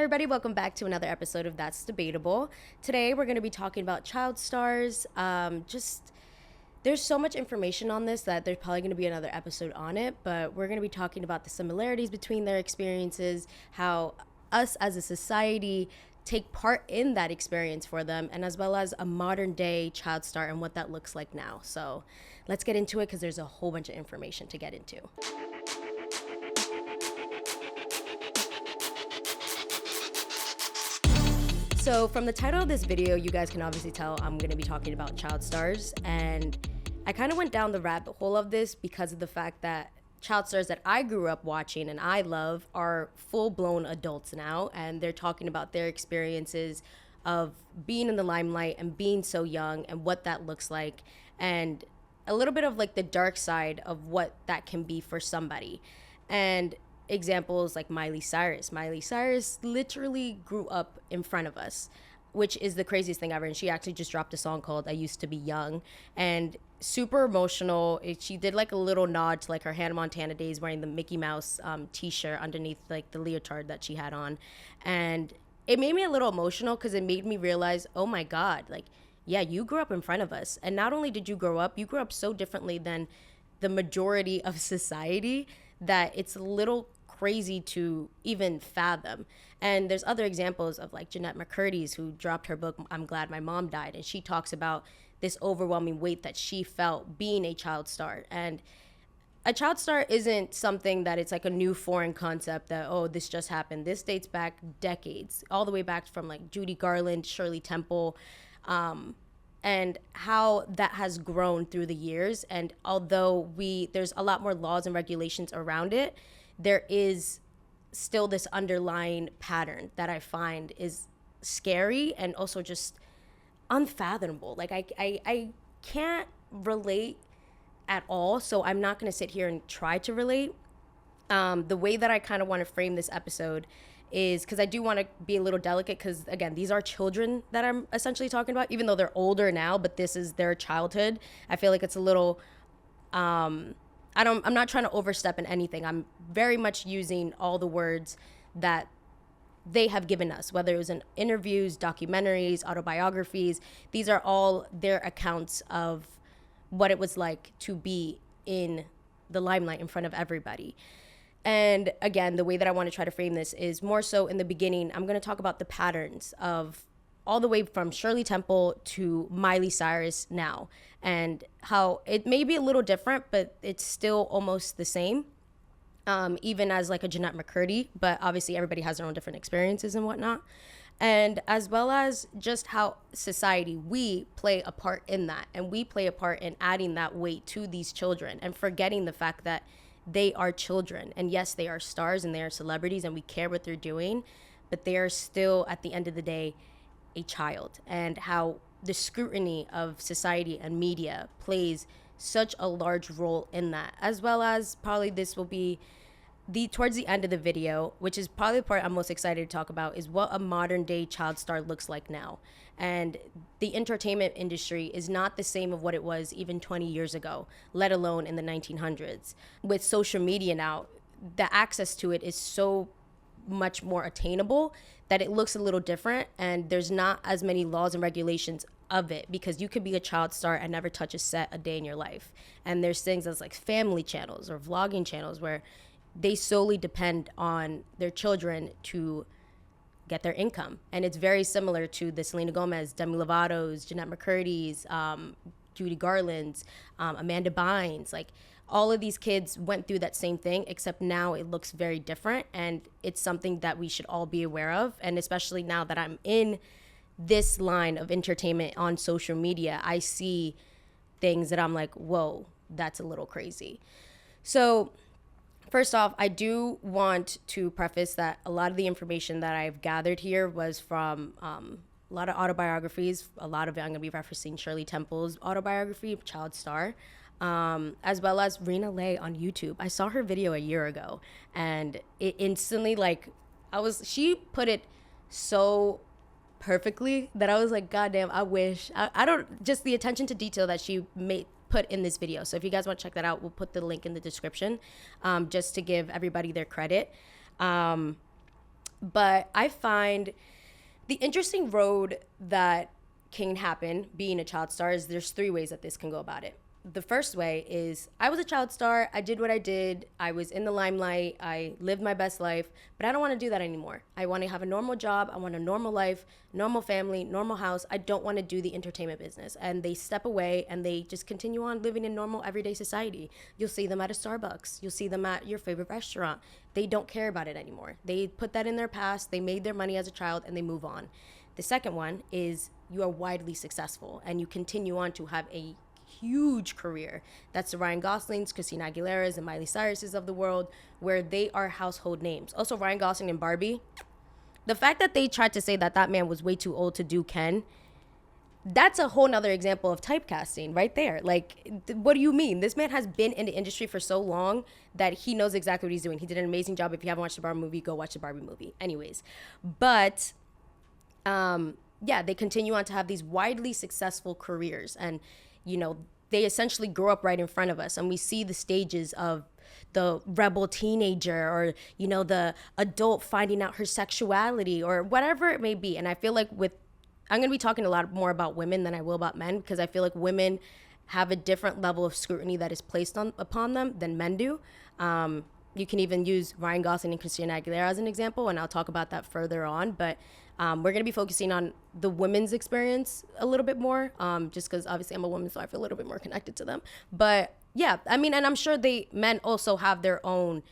everybody, welcome back to another episode of That's Debatable. Today we're going to be talking about child stars. There's so much information on this that there's probably going to be another episode on it, but we're going to be talking about the similarities between their experiences, how us as a society take part in that experience for them, and as well as a modern day child star and what that looks like now. So let's get into it because there's a whole bunch of information to get into. So from the title of this video, you guys can obviously tell I'm going to be talking about child stars, and I kind of went down the rabbit hole of this because of the fact that child stars that I grew up watching and I love are full-blown adults now, and they're talking about their experiences of being in the limelight and being so young and what that looks like, and a little bit of like the dark side of what that can be for somebody. And examples like Miley Cyrus. Miley Cyrus literally grew up in front of us, which is the craziest thing ever. And she actually just dropped a song called I Used to Be Young, and super emotional. She did like a little nod to like her Hannah Montana days, wearing the Mickey Mouse t-shirt underneath like the leotard that she had on. And it made me a little emotional because it made me realize, oh my God, like, yeah, you grew up in front of us. And not only did you grow up so differently than the majority of society that it's a little crazy to even fathom. And there's other examples of like Jeanette McCurdy's, who dropped her book I'm Glad My Mom Died, and she talks about this overwhelming weight that she felt being a child star. And a child star isn't something that it's like a new foreign concept that, oh, this just happened. This dates back decades, all the way back from like Judy Garland, Shirley Temple, and how that has grown through the years. And although there's a lot more laws and regulations around it, there is still this underlying pattern that I find is scary and also just unfathomable. Like I can't relate at all, so I'm not going to sit here and try to relate. The way that I kind of want to frame this episode is because I do want to be a little delicate, because again, these are children that I'm essentially talking about, even though they're older now, but this is their childhood. I feel like it's a little I'm not trying to overstep in anything. I'm very much using all the words that they have given us, whether it was in interviews, documentaries, autobiographies. These are all their accounts of what it was like to be in the limelight in front of everybody. And again, the way that I want to try to frame this is more so in the beginning, I'm going to talk about the patterns of all the way from Shirley Temple to Miley Cyrus now, and how it may be a little different, but it's still almost the same, even as like a Jeanette McCurdy, but obviously everybody has their own different experiences and whatnot. And as well as just how society, we play a part in that, and we play a part in adding that weight to these children and forgetting the fact that they are children. And yes, they are stars and they are celebrities and we care what they're doing, but they are still, at the end of the day, a child. And how the scrutiny of society and media plays such a large role in that, as well as probably this will be towards the end of the video, which is probably the part I'm most excited to talk about, is what a modern day child star looks like now. And the entertainment industry is not the same of what it was even 20 years ago, let alone in the 1900s. With social media now, the access to it is so much more attainable that it looks a little different, and there's not as many laws and regulations of it, because you could be a child star and never touch a set a day in your life. And there's things as like family channels or vlogging channels where they solely depend on their children to get their income. And it's very similar to the Selena Gomez, Demi Lovato's, Jeanette McCurdy's, Judy Garland's, Amanda Bynes. Like, all of these kids went through that same thing, except now it looks very different, and it's something that we should all be aware of. And especially now that I'm in this line of entertainment on social media, I see things that I'm like, whoa, that's a little crazy. So first off, I do want to preface that a lot of the information that I've gathered here was from a lot of autobiographies. A lot of it I'm going to be referencing Shirley Temple's autobiography, Child Star, as well as Rena Lay on YouTube. I saw her video a year ago, and it instantly, like, she put it so perfectly that I was like, God damn, I wish, I don't, just the attention to detail that she put in this video. So if you guys want to check that out, we'll put the link in the description, just to give everybody their credit. But I find the interesting road that can happen being a child star is there's three ways that this can go about it. The first way is I was a child star. I did what I did. I was in the limelight. I lived my best life, but I don't want to do that anymore. I want to have a normal job. I want a normal life, normal family, normal house. I don't want to do the entertainment business. And they step away and they just continue on living in normal everyday society. You'll see them at a Starbucks. You'll see them at your favorite restaurant. They don't care about it anymore. They put that in their past. They made their money as a child and they move on. The second one is you are widely successful and you continue on to have a huge career. That's the Ryan Goslings, Christina Aguilera's, and Miley Cyrus's of the world, where they are household names. Also, Ryan Gosling and Barbie. The fact that they tried to say that that man was way too old to do Ken, that's a whole nother example of typecasting right there. Like, what do you mean? This man has been in the industry for so long that he knows exactly what he's doing. He did an amazing job. If you haven't watched the Barbie movie, go watch the Barbie movie. Anyways, but yeah, they continue on to have these widely successful careers. And, you know, they essentially grow up right in front of us. And we see the stages of the rebel teenager or, you know, the adult finding out her sexuality or whatever it may be. And I feel like I'm going to be talking a lot more about women than I will about men, because I feel like women have a different level of scrutiny that is placed upon them than men do. You can even use Ryan Gosling and Christina Aguilera as an example, and I'll talk about that further on. But we're going to be focusing on the women's experience a little bit more, just because obviously I'm a woman, so I feel a little bit more connected to them. But yeah, I mean, and I'm sure men also have their own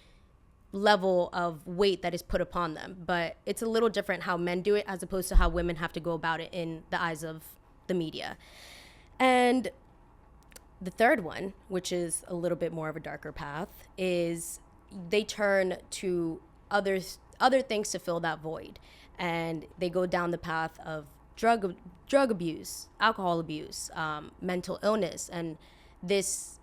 level of weight that is put upon them, but it's a little different how men do it as opposed to how women have to go about it in the eyes of the media. And the third one, which is a little bit more of a darker path, is they turn to other things to fill that void, and they go down the path of drug abuse, alcohol abuse, mental illness, and this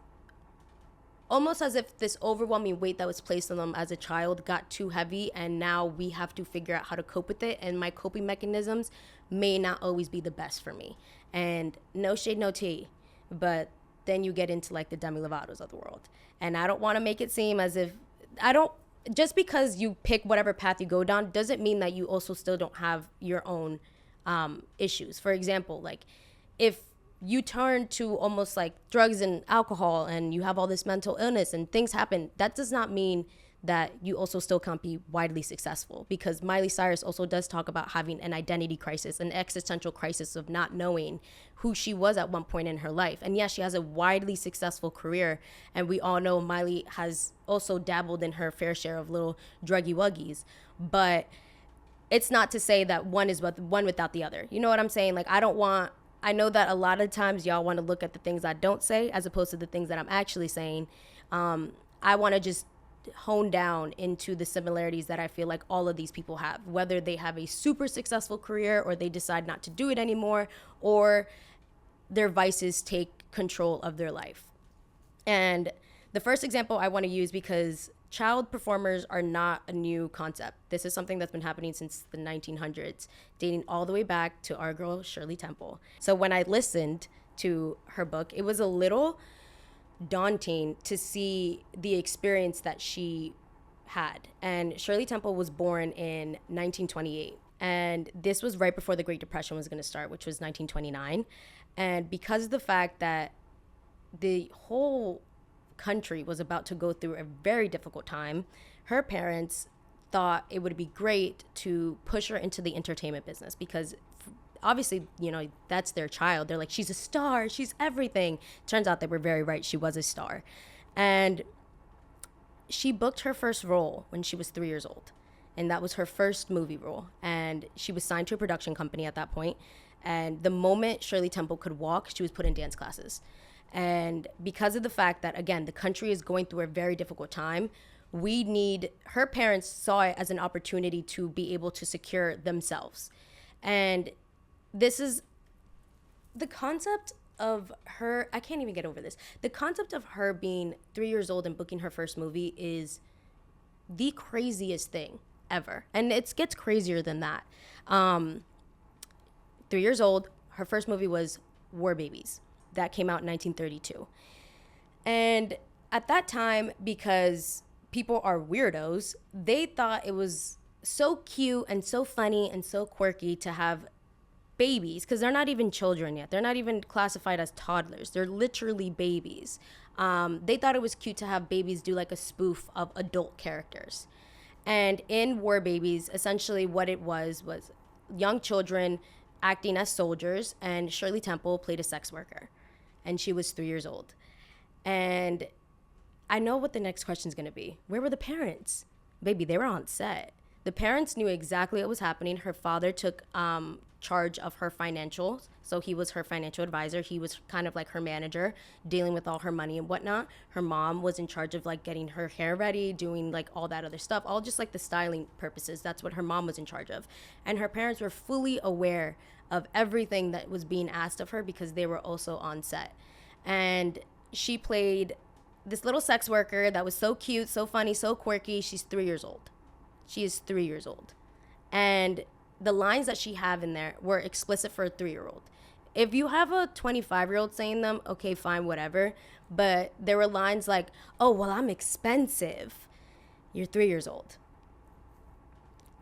almost as if this overwhelming weight that was placed on them as a child got too heavy, and now we have to figure out how to cope with it, and my coping mechanisms may not always be the best for me. And no shade, no tea, but then you get into like the Demi Lovato's of the world, and I don't want to make it seem as if just because you pick whatever path you go down doesn't mean that you also still don't have your own issues. For example, like if you turn to almost like drugs and alcohol and you have all this mental illness and things happen, that does not mean that you also still can't be widely successful, because Miley Cyrus also does talk about having an identity crisis, an existential crisis of not knowing who she was at one point in her life. And yes, she has a widely successful career, and we all know Miley has also dabbled in her fair share of little druggy wuggies, but it's not to say that one is one without the other. You know what I'm saying? Like, I know that a lot of times y'all want to look at the things I don't say as opposed to the things that I'm actually saying. I want to just hone down into the similarities that I feel like all of these people have, whether they have a super successful career or they decide not to do it anymore, or their vices take control of their life. And the first example I want to use, because child performers are not a new concept. This is something that's been happening since the 1900s, dating all the way back to our girl, Shirley Temple. So when I listened to her book, it was a little daunting to see the experience that she had. And Shirley Temple was born in 1928. And this was right before the Great Depression was going to start, which was 1929. And because of the fact that the whole country was about to go through a very difficult time, her parents thought it would be great to push her into the entertainment business, because obviously, you know, that's their child. They're like, she's a star, she's everything. Turns out they were very right. She was a star. And she booked her first role when she was 3 years old. And that was her first movie role. And she was signed to a production company at that point. And the moment Shirley Temple could walk, she was put in dance classes. And because of the fact that, again, the country is going through a very difficult time, her parents saw it as an opportunity to be able to secure themselves. And this is the concept of her, I can't even get over this. The concept of her being 3 years old and booking her first movie is the craziest thing ever. And it gets crazier than that. 3 years old, her first movie was War Babies. That came out in 1932. And at that time, because people are weirdos, they thought it was so cute and so funny and so quirky to have babies, because they're not even children yet. They're not even classified as toddlers. They're literally babies. They thought it was cute to have babies do like a spoof of adult characters. And in War Babies, essentially what it was young children acting as soldiers, and Shirley Temple played a sex worker, and she was 3 years old. And I know what the next question is going to be. Where were the parents? Baby, they were on set. The parents knew exactly what was happening. Her father took charge of her financials. So he was her financial advisor. He was kind of like her manager, dealing with all her money and whatnot. Her mom was in charge of like getting her hair ready, doing like all that other stuff, all just like the styling purposes. That's what her mom was in charge of. And her parents were fully aware of everything that was being asked of her because they were also on set. And she played this little sex worker that was so cute, so funny, so quirky. She's 3 years old. She is 3 years old. And the lines that she have in there were explicit for a 3-year-old. If you have a 25-year-old saying them, okay, fine, whatever. But there were lines like, oh, well, I'm expensive. You're 3 years old.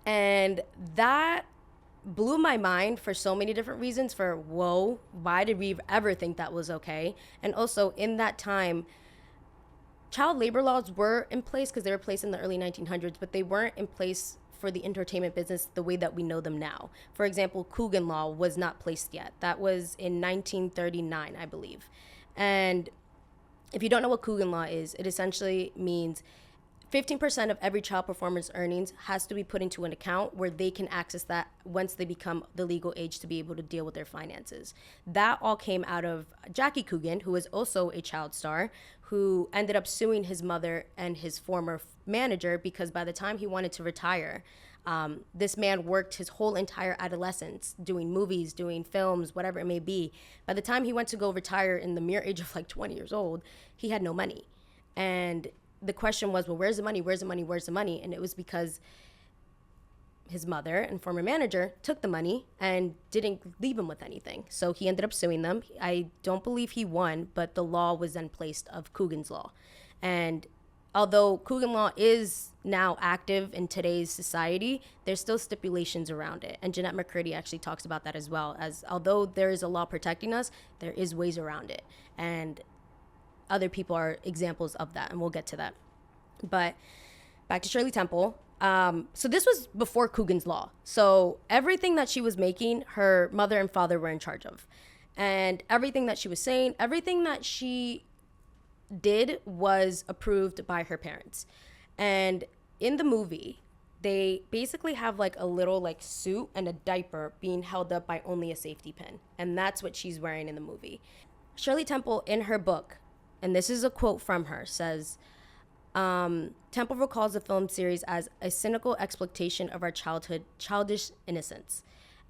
And that blew my mind for so many different reasons. For, whoa, why did we ever think that was okay? And also in that time, child labor laws were in place because they were placed in the early 1900s, but they weren't in place for the entertainment business the way that we know them now. For example, Coogan Law was not placed yet. That was in 1939, I believe. And if you don't know what Coogan Law is, it essentially means 15% of every child performer's earnings has to be put into an account where they can access that once they become the legal age to be able to deal with their finances. That all came out of Jackie Coogan, who was also a child star, who ended up suing his mother and his former manager because by the time he wanted to retire, this man worked his whole entire adolescence doing movies, doing films, whatever it may be. By the time he went to go retire in the mere age of like 20 years old, he had no money. And the question was, well, where's the money? Where's the money? Where's the money? And it was because his mother and former manager took the money and didn't leave him with anything. So he ended up suing them. I don't believe he won, but the law was then placed of Coogan's Law. And although Coogan Law is now active in today's society, there's still stipulations around it. And Jeanette McCurdy actually talks about that as well, as although there is a law protecting us, there is ways around it. And other people are examples of that, and we'll get to that. But back to Shirley Temple. So this was before Coogan's Law. So everything that she was making, her mother and father were in charge of. And everything that she was saying, everything that she did was approved by her parents. And in the movie, they basically have like a little like suit and a diaper being held up by only a safety pin. And that's what she's wearing in the movie. Shirley Temple, in her book, and this is a quote from her, says, Temple recalls the film series as a cynical exploitation of our childish innocence.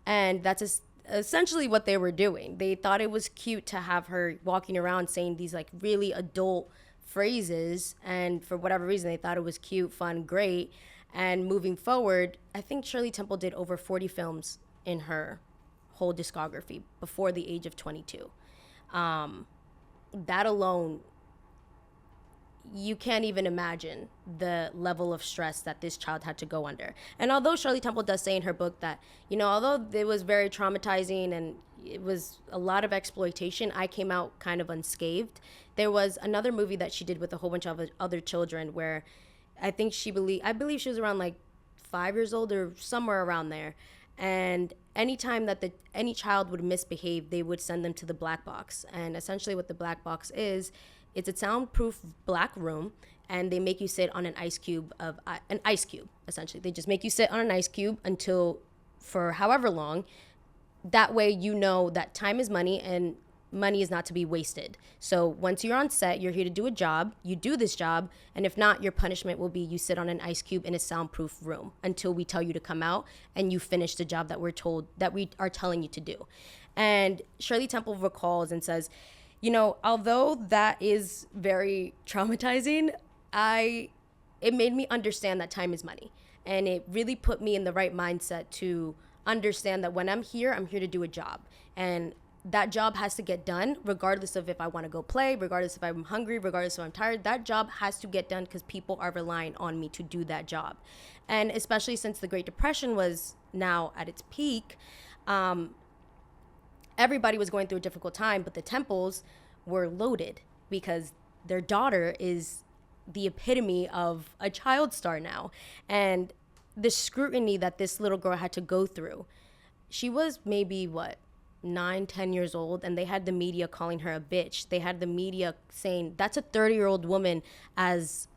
And that's essentially what they were doing. They thought it was cute to have her walking around saying these like really adult phrases. And for whatever reason, they thought it was cute, fun, great. And moving forward, I think Shirley Temple did over 40 films in her whole discography before the age of 22. That alone, you can't even imagine the level of stress that this child had to go under. And although Shirley Temple does say in her book that, although it was very traumatizing and it was a lot of exploitation, I came out kind of unscathed. There was another movie that she did with a whole bunch of other children where I believe she was around like 5 years old or somewhere around there. And anytime that any child would misbehave, they would send them to the black box. And essentially what the black box is, it's a soundproof black room, and they make you sit on an ice cube, essentially. They just make you sit on an ice cube for however long. That way you know that time is money and money is not to be wasted. So once you're on set, you're here to do a job, you do this job, and if not, your punishment will be you sit on an ice cube in a soundproof room until we tell you to come out and you finish the job that we are telling you to do. And Shirley Temple recalls and says, although that is very traumatizing, it made me understand that time is money. And it really put me in the right mindset to understand that when I'm here to do a job. And that job has to get done regardless of if I want to go play, regardless if I'm hungry, regardless if I'm tired. That job has to get done because people are relying on me to do that job. And especially since the Great Depression was now at its peak, everybody was going through a difficult time, but the temples were loaded because their daughter is the epitome of a child star now. And the scrutiny that this little girl had to go through, she was maybe 9-10 years old, and they had the media calling her a bitch. They had the media saying that's a 30-year-old woman as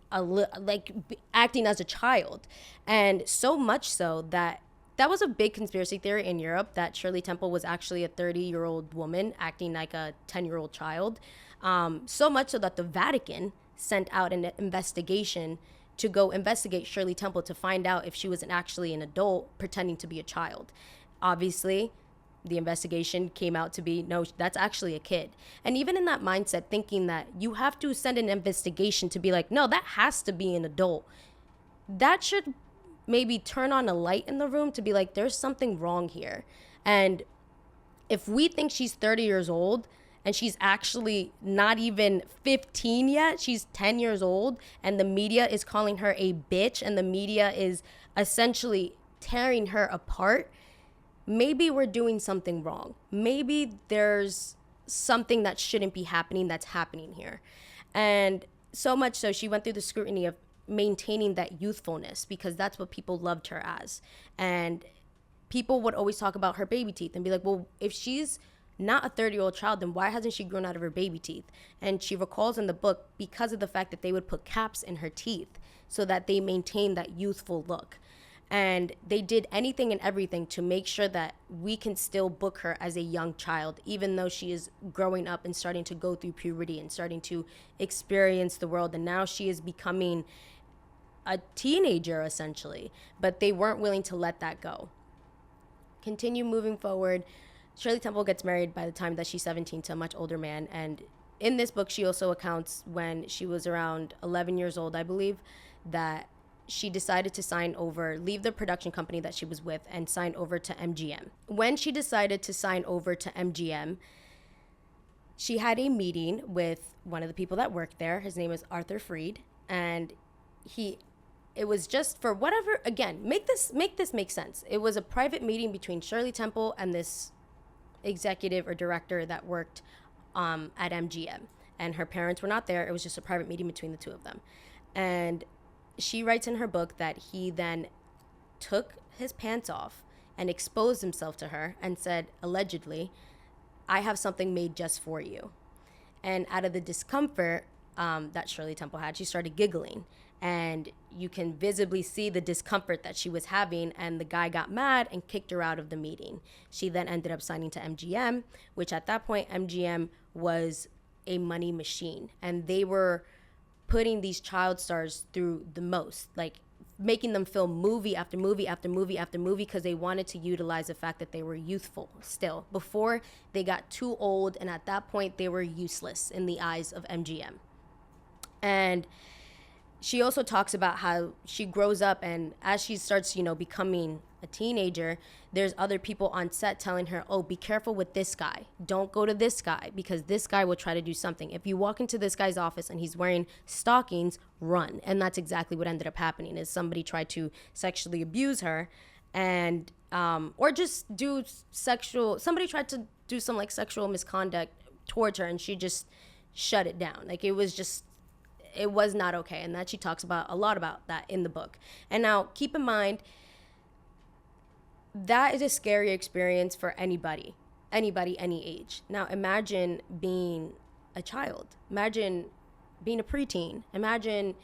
acting as a child. And so much so that was a big conspiracy theory in Europe, that Shirley Temple was actually a 30-year-old woman acting like a 10-year-old child. So much so that the Vatican sent out an investigation to go investigate Shirley Temple to find out if she was actually an adult pretending to be a child. Obviously, the investigation came out to be, no, that's actually a kid. And even in that mindset, thinking that you have to send an investigation to be like, no, that has to be an adult, that should maybe turn on a light in the room to be like, there's something wrong here. And if we think she's 30 years old and she's actually not even 15 yet, she's 10 years old, and the media is calling her a bitch, and the media is essentially tearing her apart, maybe we're doing something wrong. Maybe there's something that shouldn't be happening that's happening here. And so much so, she went through the scrutiny of maintaining that youthfulness, because that's what people loved her as. And people would always talk about her baby teeth and be like, well, if she's not a 30-year-old child, then why hasn't she grown out of her baby teeth? And she recalls in the book, because of the fact that they would put caps in her teeth so that they maintain that youthful look. And they did anything and everything to make sure that we can still book her as a young child, even though she is growing up and starting to go through puberty and starting to experience the world. And now she is becoming a teenager, essentially. But they weren't willing to let that go. Continue moving forward. Shirley Temple gets married by the time that she's 17 to a much older man. And in this book, she also accounts when she was around 11 years old, I believe, that she decided to leave the production company that she was with and sign over to MGM. When she decided to sign over to MGM, she had a meeting with one of the people that worked there. His name is Arthur Freed. And it was just for whatever, again, make this make sense. It was a private meeting between Shirley Temple and this executive or director that worked at MGM. And her parents were not there. It was just a private meeting between the two of them. And she writes in her book that he then took his pants off and exposed himself to her and said, allegedly, I have something made just for you. And out of the discomfort that Shirley Temple had, she started giggling. And you can visibly see the discomfort that she was having, and the guy got mad and kicked her out of the meeting. She then ended up signing to MGM, which at that point, MGM was a money machine. And they were putting these child stars through the most, like making them film movie after movie after movie after movie, because they wanted to utilize the fact that they were youthful still before they got too old. And at that point, they were useless in the eyes of MGM. And she also talks about how she grows up, and as she starts, becoming a teenager, there's other people on set telling her, oh, be careful with this guy. Don't go to this guy, because this guy will try to do something. If you walk into this guy's office and he's wearing stockings, run. And that's exactly what ended up happening, is somebody tried to sexually abuse her, and or just somebody tried to do some sexual misconduct towards her, and she just shut it down. It was not okay. And that she talks about a lot about that in the book. And now keep in mind, that is a scary experience for anybody, any age. Now imagine being a child. Imagine being a preteen. Imagine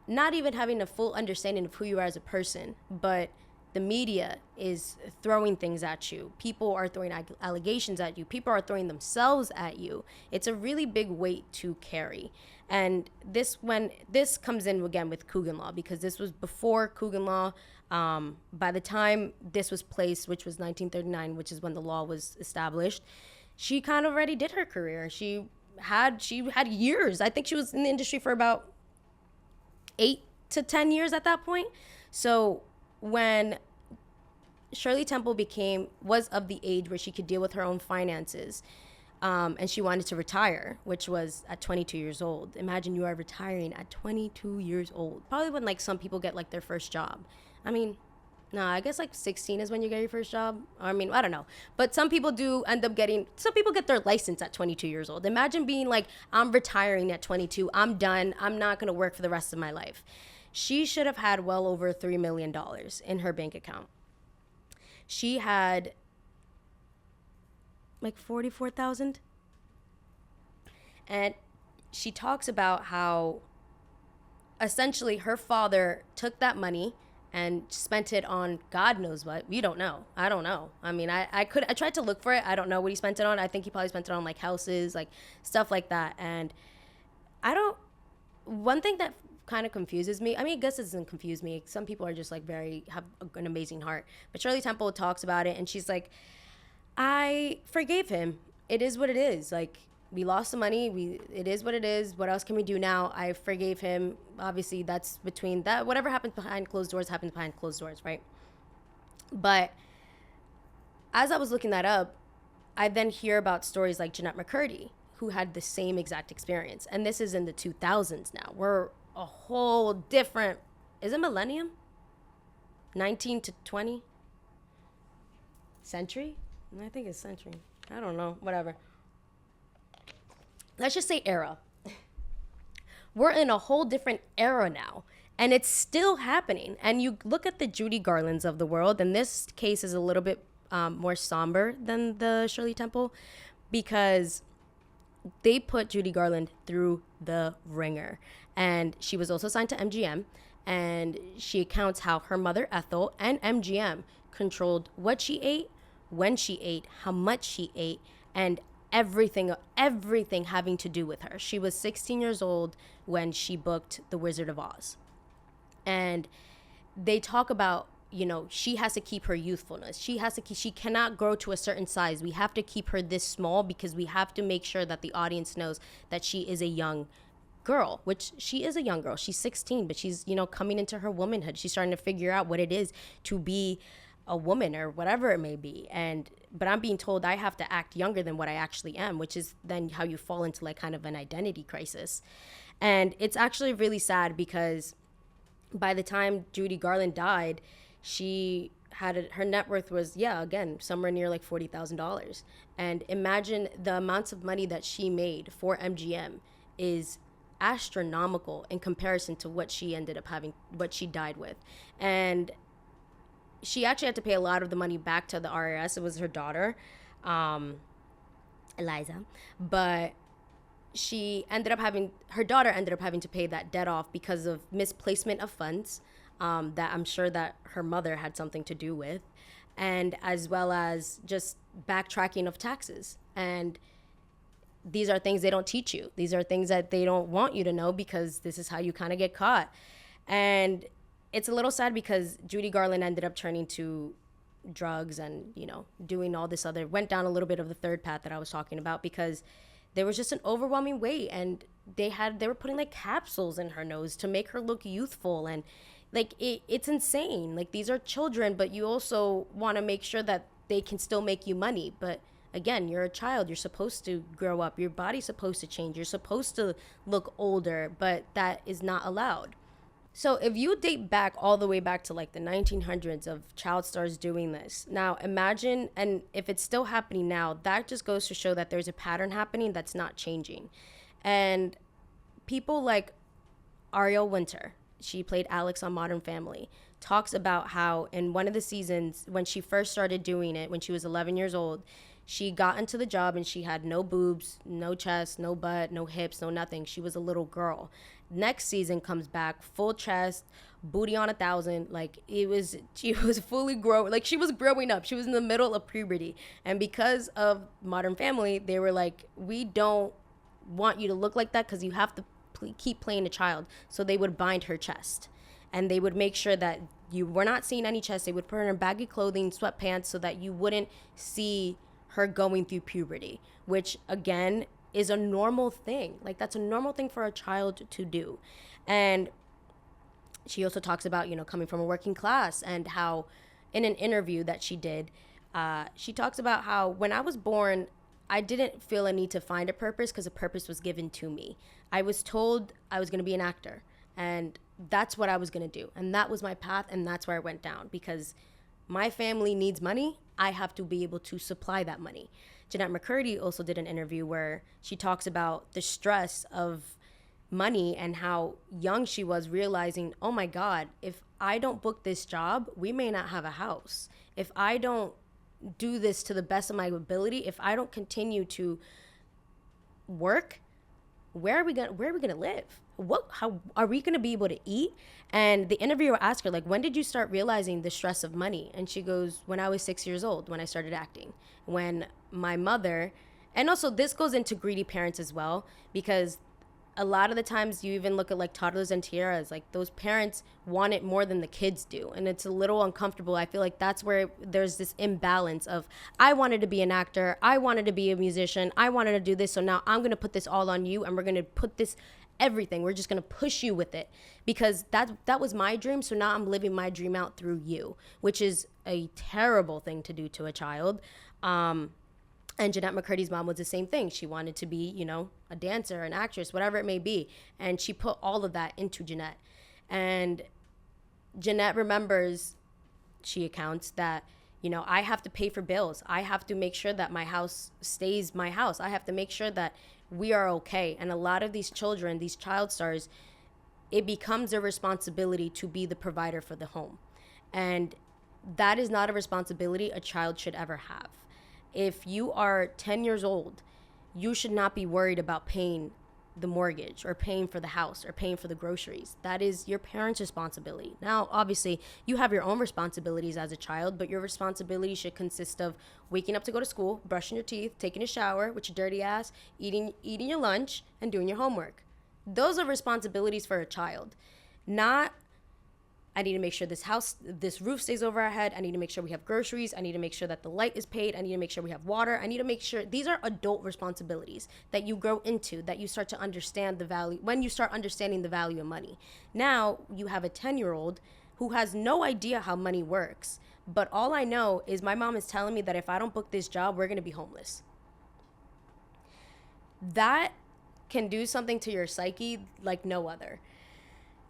not even having a full understanding of who you are as a person, but the media is throwing things at you. People are throwing allegations at you. People are throwing themselves at you. It's a really big weight to carry. And this comes in again with Coogan Law, because this was before Coogan Law. By the time this was placed, which was 1939, which is when the law was established, she kind of already did her career. She had years. I think she was in the industry for about 8 to 10 years at that point. So when Shirley Temple was of the age where she could deal with her own finances. And she wanted to retire, which was at 22 years old. Imagine you are retiring at 22 years old. Probably when like some people get like their first job. I mean, no, I guess like 16 is when you get your first job. I mean, I don't know. But some people some people get their license at 22 years old. Imagine being like, I'm retiring at 22. I'm done. I'm not going to work for the rest of my life. She should have had well over $3 million in her bank account. She had like 44,000. And she talks about how essentially her father took that money and spent it on God knows what. We don't know. I don't know. I mean, I tried to look for it. I don't know what he spent it on. I think he probably spent it on like houses, like stuff like that. And one thing that kind of confuses me. I mean, I guess it doesn't confuse me. Some people are just like have an amazing heart. But Shirley Temple talks about it and she's like, I forgave him. It is what it is. Like, we lost the money. It is what it is. What else can we do now? I forgave him. Obviously, that's between that. Whatever happens behind closed doors happens behind closed doors, right? But as I was looking that up, I then hear about stories like Jeanette McCurdy, who had the same exact experience. And this is in the 2000s now. We're a whole different, is it millennium? 19 to 20? Century? I think it's century. I don't know. Whatever. Let's just say era. We're in a whole different era now. And it's still happening. And you look at the Judy Garlands of the world, and this case is a little bit more somber than the Shirley Temple because they put Judy Garland through the ringer. And she was also signed to MGM. And she accounts how her mother, Ethel, and MGM controlled what she ate, when she ate, how much she ate, and everything having to do with her. She was 16 years old when she booked The Wizard of Oz. And they talk about, she has to keep her youthfulness. She cannot grow to a certain size. We have to keep her this small because we have to make sure that the audience knows that she is a young girl, which she is a young girl. She's 16, but she's, coming into her womanhood. She's starting to figure out what it is to be a woman or whatever it may be. But I'm being told I have to act younger than what I actually am, which is then how you fall into like kind of an identity crisis. And it's actually really sad because by the time Judy Garland died, her net worth was, again, somewhere near like $40,000. And imagine the amounts of money that she made for MGM is astronomical in comparison to what she ended up having, what she died with. And she actually had to pay a lot of the money back to the IRS. It was her daughter, Eliza. But her daughter ended up having to pay that debt off because of misplacement of funds that I'm sure that her mother had something to do with, and as well as just backtracking of taxes. And these are things they don't teach you. These are things that they don't want you to know because this is how you kind of get caught. And it's a little sad because Judy Garland ended up turning to drugs and, doing all this went down a little bit of the third path that I was talking about because there was just an overwhelming weight, and they were putting like capsules in her nose to make her look youthful. And like, it's insane. Like, these are children, but you also want to make sure that they can still make you money. But again, you're a child. You're supposed to grow up. Your body's supposed to change. You're supposed to look older, but that is not allowed. So if you date back all the way back to like the 1900s of child stars doing this, now imagine, and if it's still happening now, that just goes to show that there's a pattern happening that's not changing. And people like Ariel Winter, she played Alex on Modern Family, talks about how in one of the seasons when she first started doing it, when she was 11 years old, she got into the job and she had no boobs, no chest, no butt, no hips, no nothing. She was a little girl. Next season comes back, full chest, booty on 1,000. Like, she was fully grown. Like, she was growing up. She was in the middle of puberty. And because of Modern Family, they were like, we don't want you to look like that because you have to keep playing a child. So they would bind her chest. And they would make sure that you were not seeing any chest. They would put her in baggy clothing, sweatpants, so that you wouldn't see her going through puberty, which again is a normal thing. Like, that's a normal thing for a child to do. And she also talks about, coming from a working class and how in an interview that she did, she talks about how when I was born, I didn't feel a need to find a purpose because a purpose was given to me. I was told I was going to be an actor, and that's what I was going to do. And that was my path, and that's where I went down because my family needs money. I have to be able to supply that money. Jeanette McCurdy also did an interview where she talks about the stress of money and how young she was, realizing, oh my God, if I don't book this job, we may not have a house. If I don't do this to the best of my ability, if I don't continue to work, where are we gonna live? How are we gonna be able to eat? And the interviewer asked her, like, when did you start realizing the stress of money? And she goes, when I was 6 years old, when I started acting. When my mother, and also this goes into greedy parents as well, because a lot of the times you even look at like toddlers and tiaras, like those parents want it more than the kids do. And it's a little uncomfortable. I feel like that's where there's this imbalance of, I wanted to be an actor, I wanted to be a musician, I wanted to do this, so now I'm going to put this all on you, and we're going to put this everything. We're just going to push you with it because that was my dream. So now I'm living my dream out through you, which is a terrible thing to do to a child. And Jeanette McCurdy's mom was the same thing. She wanted to be, you know, a dancer, an actress, whatever it may be. And she put all of that into Jeanette. And Jeanette remembers, she accounts that, you know, I have to pay for bills. I have to make sure that my house stays my house. I have to make sure that we are okay. And a lot of these children, these child stars, it becomes their responsibility to be the provider for the home. And that is not a responsibility a child should ever have. If you are 10 years old, you should not be worried about paying the mortgage or paying for the house or paying for the groceries. That is your parents' responsibility. Now, obviously, you have your own responsibilities as a child, but your responsibility should consist of waking up to go to school, brushing your teeth, taking a shower with your dirty ass, eating your lunch, and doing your homework. Those are responsibilities for a child. Not, I need to make sure this roof stays over our head. I need to make sure we have groceries. I need to make sure that the light is paid. I need to make sure we have water. I need to make sure these are adult responsibilities that you grow into, that you start to understand the value, when you start understanding the value of money. Now you have a 10-year-old who has no idea how money works. But all I know is my mom is telling me that if I don't book this job, we're going to be homeless. That can do something to your psyche like no other.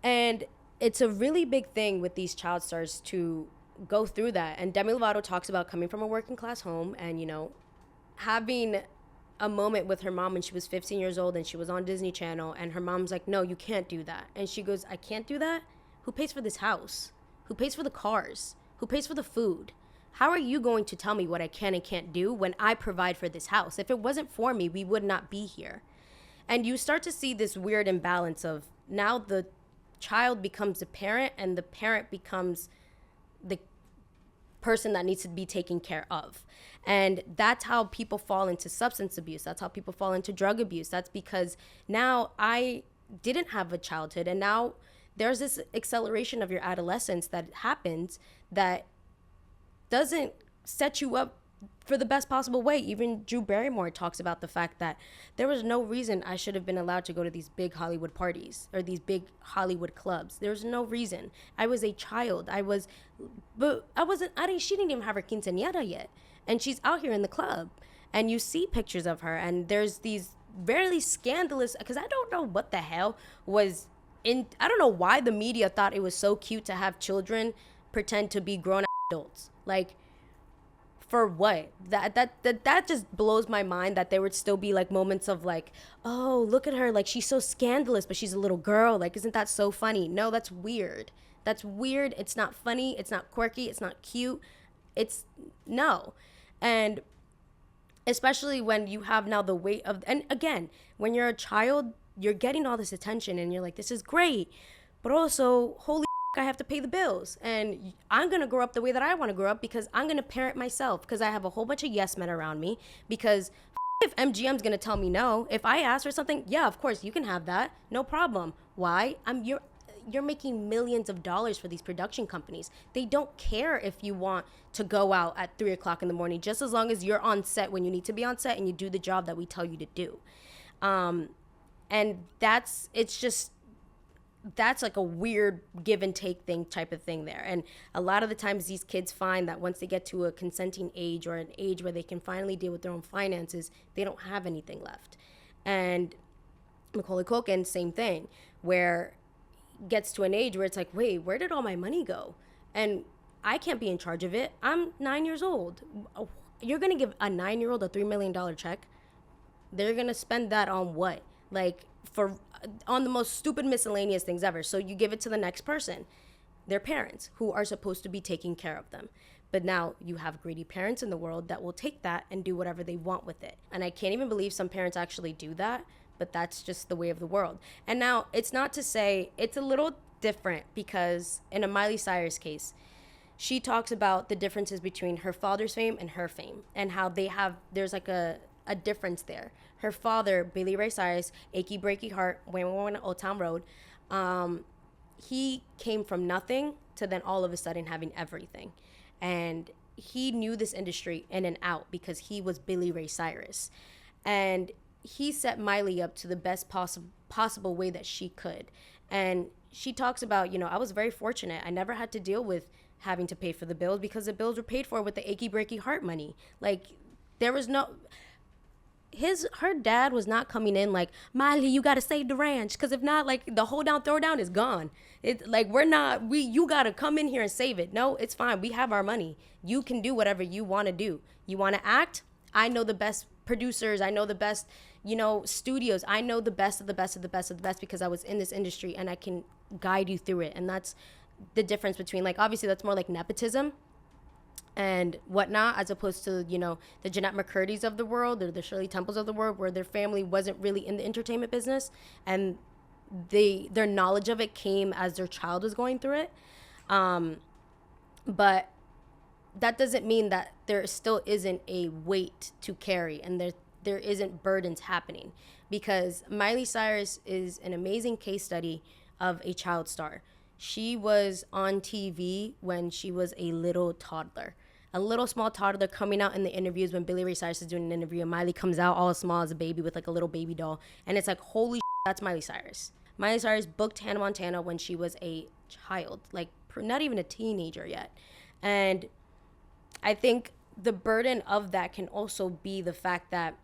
And it's a really big thing with these child stars to go through that. And Demi Lovato talks about coming from a working class home and, you know, having a moment with her mom when she was 15 years old and she was on Disney Channel, and her mom's like, no, you can't do that. And she goes, I can't do that? Who pays for this house? Who pays for the cars? Who pays for the food? How are you going to tell me what I can and can't do when I provide for this house? If it wasn't for me, we would not be here. And you start to see this weird imbalance of now the child becomes the parent and the parent becomes the person that needs to be taken care of. And that's how people fall into substance abuse. That's how people fall into drug abuse. That's because now I didn't have a childhood, and now there's this acceleration of your adolescence that happens that doesn't set you up for the best possible way. Even Drew Barrymore talks about the fact that there was no reason I should have been allowed to go to these big Hollywood parties or these big Hollywood clubs. There's no reason. I was a child. She didn't even have her quinceañera yet. And she's out here in the club. And you see pictures of her, and there's these very scandalous, because I don't know what the hell was I don't know why the media thought it was so cute to have children pretend to be grown adults. Like, for what? That just blows my mind that there would still be like moments of like, oh, look at her, like she's so scandalous, but she's a little girl. Like, isn't that so funny? No, that's weird. That's weird. It's not funny. It's not quirky. It's not cute. It's no. And especially when you have now the weight of, and again, when you're a child, you're getting all this attention and you're like, this is great. But also, holy I have to pay the bills, and I'm going to grow up the way that I want to grow up because I'm going to parent myself, because I have a whole bunch of yes men around me, because if MGM's going to tell me no, if I ask for something, yeah, of course you can have that. No problem. Why? You're making millions of dollars for these production companies. They don't care if you want to go out at 3:00 in the morning, just as long as you're on set when you need to be on set and you do the job that we tell you to do. And it's just, that's like a weird give and take thing type of thing there. And a lot of the times these kids find that once they get to a consenting age or an age where they can finally deal with their own finances, they don't have anything left. And Macaulay Culkin, same thing, where gets to an age where it's like, wait, where did all my money go? And I can't be in charge of it. I'm 9 years old. You're going to give a 9-year-old a $3 million check? They're going to spend that on what? Like, on the most stupid miscellaneous things ever. So you give it to the next person, their parents, who are supposed to be taking care of them. But now you have greedy parents in the world that will take that and do whatever they want with it. And I can't even believe some parents actually do that, but that's just the way of the world. And now it's not to say, it's a little different, because in a Miley Cyrus case, she talks about the differences between her father's fame and her fame, and how there's like a difference there. Her father, Billy Ray Cyrus, Achy Breaky Heart, Wham Old Town Road, he came from nothing to then all of a sudden having everything. And he knew this industry in and out because he was Billy Ray Cyrus. And he set Miley up to the best possible way that she could. And she talks about, I was very fortunate. I never had to deal with having to pay for the bills because the bills were paid for with the Achy Breaky Heart money. Like, there was no... her dad was not coming in like, Miley, you got to save the ranch, because if not, like, the hold down throw down is gone. It like, you got to come in here and save it. No, it's fine, we have our money, you can do whatever you want to do. You want to act? I know the best producers, I know the best studios, I know the best of the best of the best of the best, because I was in this industry and I can guide you through it. And that's the difference between, like, obviously that's more like nepotism and whatnot, as opposed to, the Jeanette McCurdy's of the world or the Shirley Temples of the world, where their family wasn't really in the entertainment business, and their knowledge of it came as their child was going through it. But that doesn't mean that there still isn't a weight to carry, and there isn't burdens happening, because Miley Cyrus is an amazing case study of a child star. She was on TV when she was a little toddler. A little small toddler coming out in the interviews when Billy Ray Cyrus is doing an interview, and Miley comes out all small as a baby with like a little baby doll. And it's like, holy shit, that's Miley Cyrus. Miley Cyrus booked Hannah Montana when she was a child, like not even a teenager yet. And I think the burden of that can also be the fact that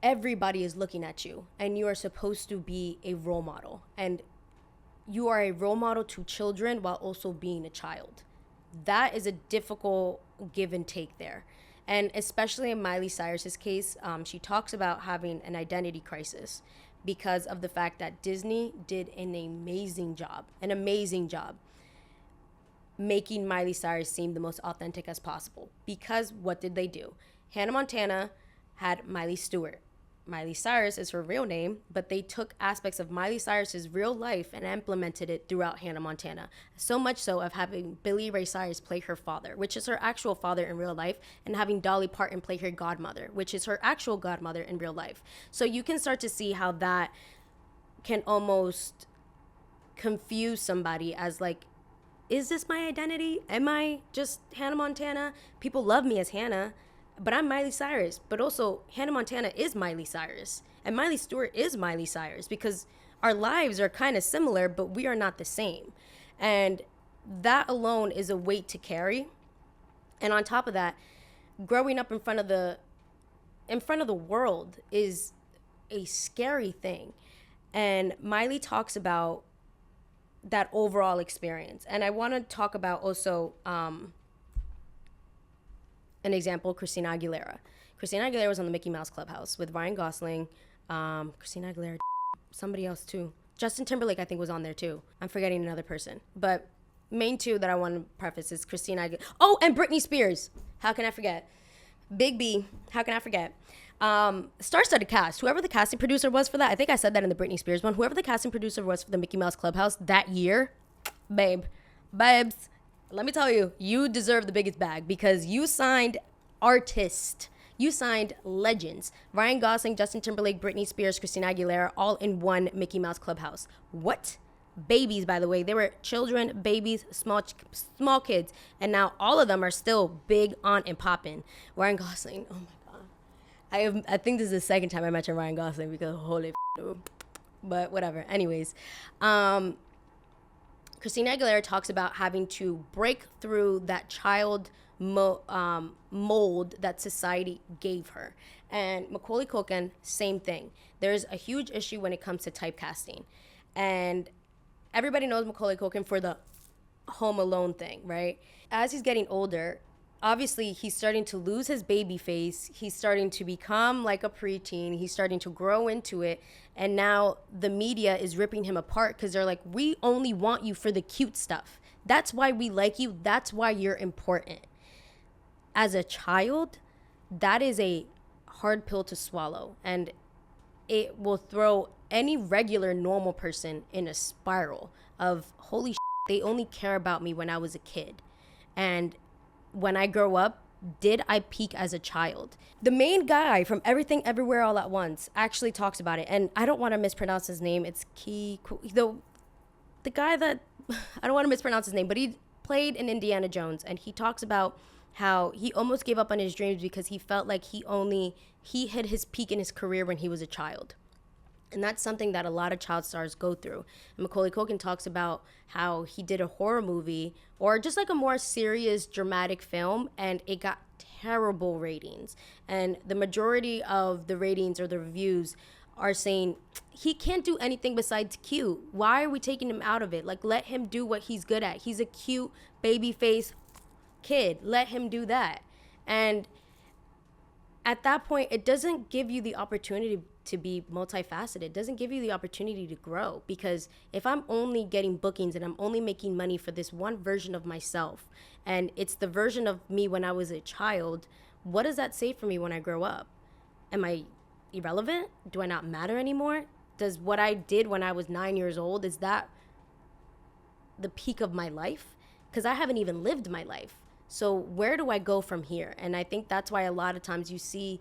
everybody is looking at you, and you are supposed to be a role model, and you are a role model to children while also being a child. That is a difficult give and take there. And especially in Miley Cyrus's case, she talks about having an identity crisis because of the fact that Disney did an amazing job making Miley Cyrus seem the most authentic as possible. Because what did they do? Hannah Montana had Miley Stewart. Miley Cyrus is her real name, but they took aspects of Miley Cyrus's real life and implemented it throughout Hannah Montana. So much so of having Billy Ray Cyrus play her father, which is her actual father in real life, and having Dolly Parton play her godmother, which is her actual godmother in real life. So you can start to see how that can almost confuse somebody as like, is this my identity? Am I just Hannah Montana? People love me as Hannah, but I'm Miley Cyrus. But also, Hannah Montana is Miley Cyrus. And Miley Stewart is Miley Cyrus, because our lives are kind of similar, but we are not the same. And that alone is a weight to carry. And on top of that, growing up in front of the world is a scary thing. And Miley talks about that overall experience. And I want to talk about also an example, Christina Aguilera. Christina Aguilera was on the Mickey Mouse Clubhouse with Ryan Gosling, Christina Aguilera, somebody else too. Justin Timberlake, I think, was on there too. I'm forgetting another person. But main two that I want to preface is Christina Aguilera. Oh, and Britney Spears. How can I forget? Big B. How can I forget? Star-studded cast. Whoever the casting producer was for that, I think I said that in the Britney Spears one. Whoever the casting producer was for the Mickey Mouse Clubhouse that year, babes, let me tell you, you deserve the biggest bag, because you signed artists. You signed legends. Ryan Gosling, Justin Timberlake, Britney Spears, Christina Aguilera, all in one Mickey Mouse Clubhouse. What? Babies, by the way. They were children, babies, small kids. And now all of them are still big on and popping. Ryan Gosling, oh my God. I think this is the second time I mentioned Ryan Gosling, because holy dude. But whatever. Anyways, Christina Aguilera talks about having to break through that mold that society gave her. And Macaulay Culkin, same thing. There's a huge issue when it comes to typecasting. And everybody knows Macaulay Culkin for the Home Alone thing, right? As he's getting older, obviously he's starting to lose his baby face. He's starting to become like a preteen. He's starting to grow into it. And now the media is ripping him apart because they're like, we only want you for the cute stuff. That's why we like you. That's why you're important. As a child, that is a hard pill to swallow. And it will throw any regular normal person in a spiral of, holy shit, they only care about me when I was a kid. And when I grow up, did I peak as a child? The main guy from Everything Everywhere All at Once actually talks about it. And I don't want to mispronounce his name. It's the guy that, I don't want to mispronounce his name, but he played in Indiana Jones. And he talks about how he almost gave up on his dreams because he felt like he hit his peak in his career when he was a child. And that's something that a lot of child stars go through. And Macaulay Culkin talks about how he did a horror movie or just like a more serious, dramatic film, and it got terrible ratings. And the majority of the ratings or the reviews are saying he can't do anything besides cute. Why are we taking him out of it? Like, let him do what he's good at. He's a cute baby face kid. Let him do that. And at that point, it doesn't give you the opportunity to be multifaceted. It doesn't give you the opportunity to grow, because if I'm only getting bookings and I'm only making money for this one version of myself, and it's the version of me when I was a child, what does that say for me when I grow up? Am I irrelevant? Do I not matter anymore? Does what I did when I was 9 years old, is that the peak of my life? Because I haven't even lived my life. So where do I go from here? And I think that's why a lot of times you see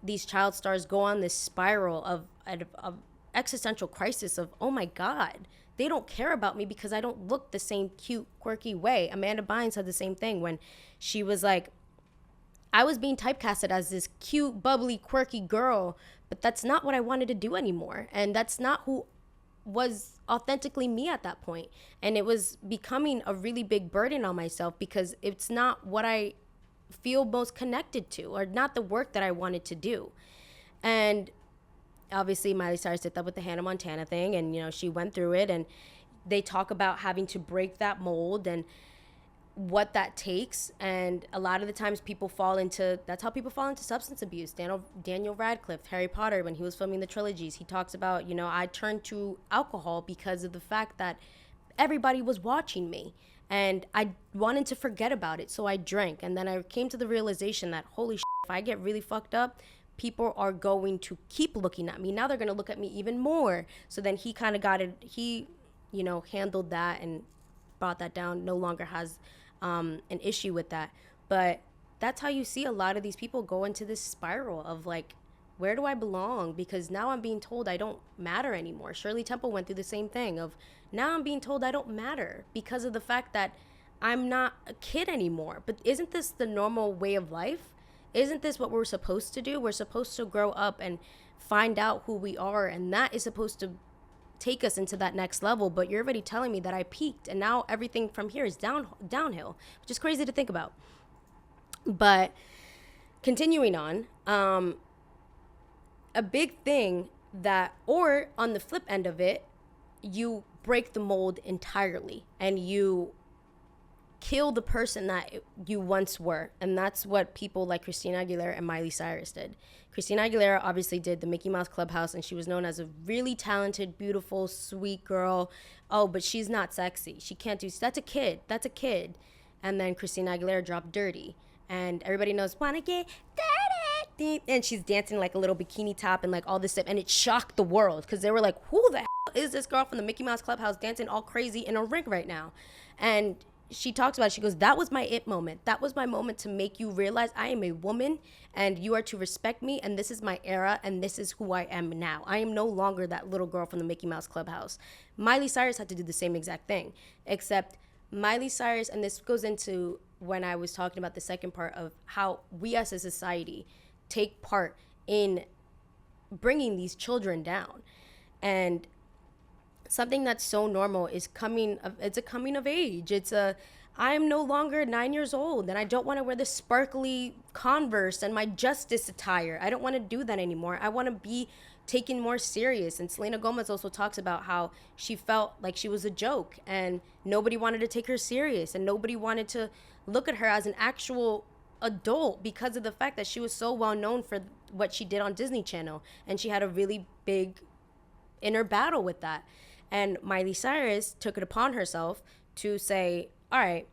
these child stars go on this spiral of existential crisis of, oh my God, they don't care about me because I don't look the same cute, quirky way. Amanda Bynes had the same thing when she was like, I was being typecasted as this cute, bubbly, quirky girl, but that's not what I wanted to do anymore. And that's not who was authentically me at that point. And it was becoming a really big burden on myself because it's not what I feel most connected to, or not the work that I wanted to do. And obviously Miley Cyrus did that with the Hannah Montana thing, and you know, she went through it, and they talk about having to break that mold and what that takes. And a lot of the times that's how people fall into substance abuse. Daniel Radcliffe, Harry Potter, when he was filming the trilogies, he talks about, you know, I turned to alcohol because of the fact that everybody was watching me and I wanted to forget about it, so I drank. And then I came to the realization that, holy shit, if I get really fucked up, people are going to keep looking at me. Now they're going to look at me even more. So then he kind of handled that and brought that down, no longer has an issue with that. But that's how you see a lot of these people go into this spiral of like, where do I belong? Because now I'm being told I don't matter anymore. Shirley Temple went through the same thing of, now I'm being told I don't matter because of the fact that I'm not a kid anymore. But isn't this the normal way of life? Isn't this what we're supposed to do? We're supposed to grow up and find out who we are, and that is supposed to take us into that next level. But you're already telling me that I peaked and now everything from here is downhill, which is crazy to think about. But continuing on, a big thing that, or on the flip end of it, you break the mold entirely and you kill the person that you once were. And that's what people like Christina Aguilera and Miley Cyrus did. Christina Aguilera obviously did the Mickey Mouse Clubhouse, and she was known as a really talented, beautiful, sweet girl. Oh, but she's not sexy. She can't do, that's a kid. And then Christina Aguilera dropped Dirty, and everybody knows, wanna get dirty, and she's dancing like a little bikini top and like all this stuff, and it shocked the world because they were like, who the hell is this girl from the Mickey Mouse Clubhouse dancing all crazy in a ring right now? And she talks about it. She goes, that was my it moment. That was my moment to make you realize I am a woman and you are to respect me, and this is my era and this is who I am now. I am no longer that little girl from the Mickey Mouse Clubhouse. Miley Cyrus had to do the same exact thing, except Miley Cyrus, and this goes into when I was talking about the second part of how we as a society take part in bringing these children down. And something that's so normal is it's a coming of age. I'm no longer 9 years old and I don't want to wear the sparkly Converse and my Justice attire. I don't want to do that anymore. I want to be taken more serious. And Selena Gomez also talks about how she felt like she was a joke and nobody wanted to take her serious and nobody wanted to look at her as an actual adult because of the fact that she was so well known for what she did on Disney Channel, and she had a really big inner battle with that. And Miley Cyrus took it upon herself to say, all right,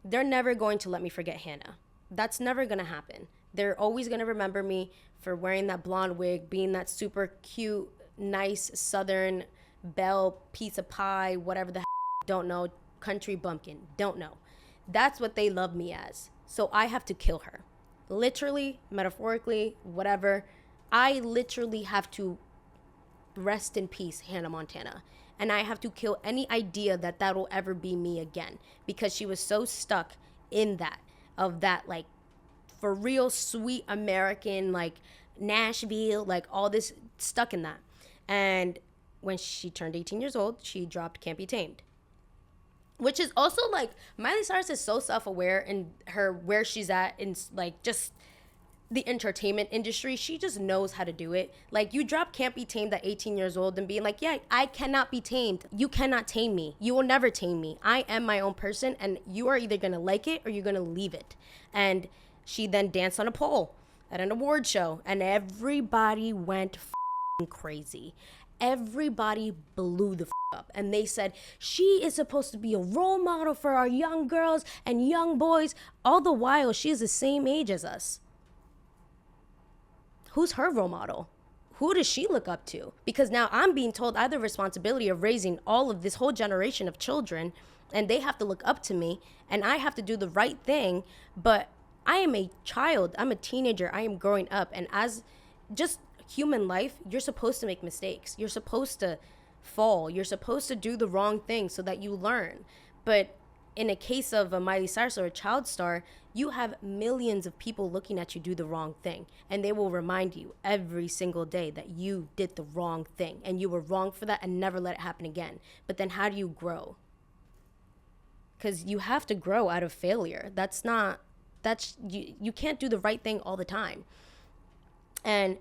they're never going to let me forget Hannah. That's never going to happen. They're always going to remember me for wearing that blonde wig, being that super cute, nice Southern belle piece of pie, whatever the don't know, country bumpkin, don't know. That's what they love me as. So I have to kill her. Literally, metaphorically, whatever. I literally have to rest in peace, Hannah Montana. And I have to kill any idea that that'll ever be me again, because she was so stuck in that, of that, like, for real sweet American, like Nashville, like all this, stuck in that. And when she turned 18 years old, she dropped Can't Be Tamed. Which is also like, Miley Cyrus is so self-aware in her, where she's at in like just the entertainment industry. She just knows how to do it. Like, you drop Can't Be Tamed at 18 years old and being like, yeah, I cannot be tamed. You cannot tame me. You will never tame me. I am my own person, and you are either gonna like it or you're gonna leave it. And she then danced on a pole at an award show, and everybody went crazy. Everybody blew the up, and they said she is supposed to be a role model for our young girls and young boys, all the while she is the same age as us. Who's her role model? Who does she look up to? Because now I'm being told I have the responsibility of raising all of this whole generation of children, and they have to look up to me, and I have to do the right thing. But I am a child. I'm a teenager. I am growing up. And as just human life, you're supposed to make mistakes. You're supposed to fall. You're supposed to do the wrong thing so that you learn. But in a case of a Miley Cyrus or a child star, you have millions of people looking at you do the wrong thing, and they will remind you every single day that you did the wrong thing and you were wrong for that, and never let it happen again. But then how do you grow? Because you have to grow out of failure. You can't do the right thing all the time. And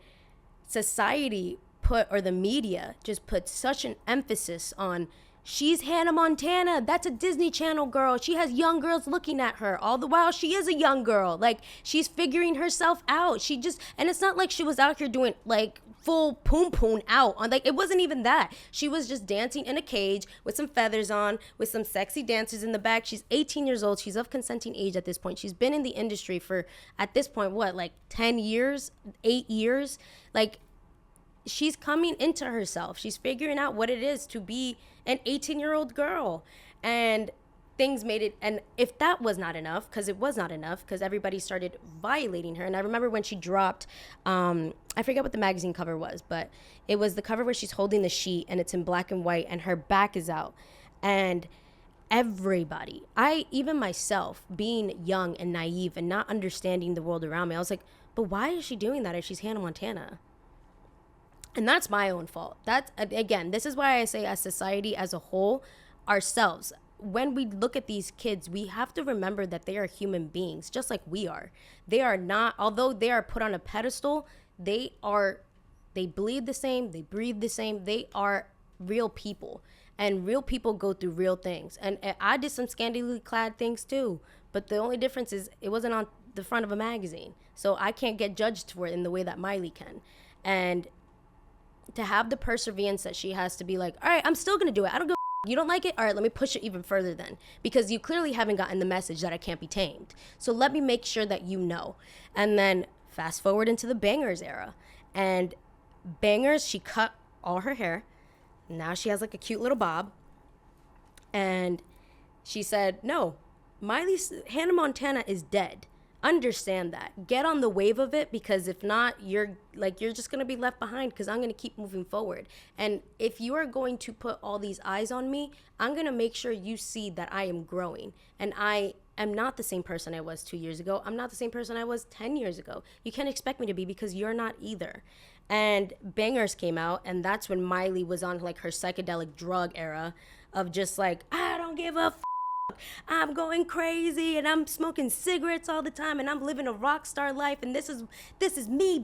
society the media just put such an emphasis on, she's Hannah Montana, that's a Disney Channel girl, she has young girls looking at her, all the while she is a young girl, like, she's figuring herself out. And it's not like she was out here doing like full poon out on, like, it wasn't even that. She was just dancing in a cage with some feathers on, with some sexy dancers in the back. She's 18 years old. She's of consenting age at this point. She's been in the industry for, at this point, what, like 10 years, 8 years? Like, she's coming into herself. She's figuring out what it is to be an 18-year-old girl. And things made it, and if that was not enough, because it was not enough, because everybody started violating her. And I remember when she dropped, I forget what the magazine cover was, but it was the cover where she's holding the sheet and it's in black and white and her back is out. And everybody, even myself, being young and naive and not understanding the world around me, I was like, but why is she doing that if she's Hannah Montana? And that's my own fault. Again, this is why I say, as society as a whole, ourselves, when we look at these kids, we have to remember that they are human beings, just like we are. They are not, although they are put on a pedestal, they bleed the same, they breathe the same, they are real people. And real people go through real things. And I did some scantily clad things too, but the only difference is it wasn't on the front of a magazine. So I can't get judged for it in the way that Miley can. And to have the perseverance that she has to be like, all right, I'm still gonna do it. I don't go, you don't like it? All right, let me push it even further then. Because you clearly haven't gotten the message that I can't be tamed. So let me make sure that you know. And then fast forward into the Bangers era. And Bangers, she cut all her hair. Now she has like a cute little bob. And she said, no, Hannah Montana is dead. Understand that. Get on the wave of it, because if not, you're just going to be left behind, because I'm going to keep moving forward. And if you are going to put all these eyes on me, I'm going to make sure you see that I am growing. And I am not the same person I was 2 years ago. I'm not the same person I was 10 years ago. You can't expect me to be, because you're not either. And Bangers came out, and that's when Miley was on like her psychedelic drug era of just like, I don't give a I'm going crazy and I'm smoking cigarettes all the time and I'm living a rock star life and this is me.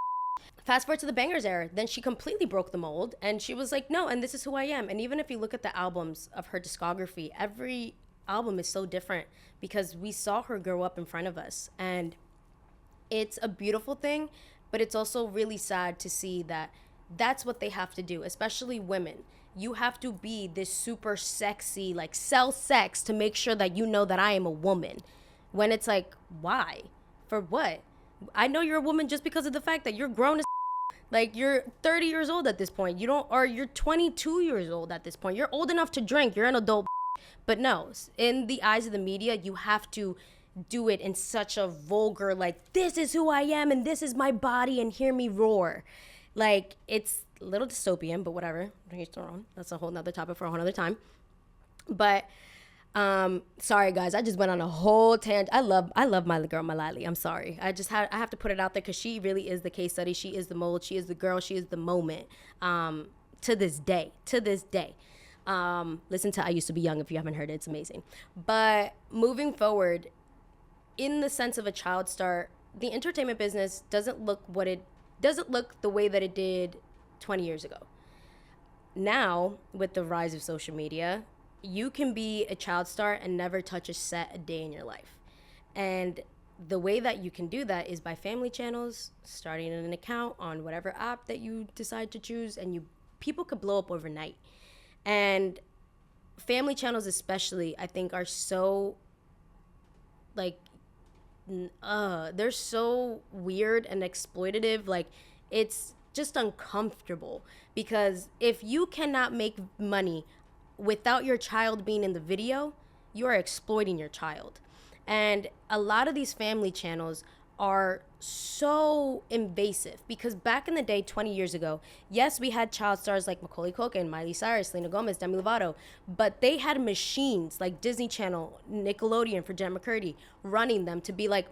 Fast forward to the Bangers era, then she completely broke the mold and she was like, no, and this is who I am. And even if you look at the albums of her discography, every album is so different because we saw her grow up in front of us. And it's a beautiful thing, but it's also really sad to see that that's what they have to do, especially women. You have to be this super sexy, like sell sex to make sure that you know that I am a woman. When it's like, why? For what? I know you're a woman just because of the fact that you're grown as like you're 30 years old at this point. You don't, or you're 22 years old at this point. You're old enough to drink. You're an adult. But no, in the eyes of the media, you have to do it in such a vulgar, like, this is who I am and this is my body and hear me roar. Like, it's a little dystopian, but whatever. That's a whole nother topic for a whole nother time. But sorry guys, I just went on a whole tangent. I love my girl Malali. I'm sorry. I have to put it out there because she really is the case study. She is the mold. She is the girl. She is the moment. To this day. Listen to I Used to Be Young if you haven't heard it. It's amazing. But moving forward, in the sense of a child star, the entertainment business doesn't look the way that it did 20 years ago. Now, with the rise of social media, you can be a child star and never touch a set a day in your life. And the way that you can do that is by family channels, starting an account on whatever app that you decide to choose, and people could blow up overnight. And family channels especially, I think, are so like they're so weird and exploitative. Like, it's just uncomfortable because if you cannot make money without your child being in the video, you are exploiting your child. And a lot of these family channels are so invasive because back in the day, 20 years ago, yes, we had child stars like Macaulay Culkin, Miley Cyrus, Selena Gomez, Demi Lovato, but they had machines like Disney Channel, Nickelodeon for Jen McCurdy running them to be like,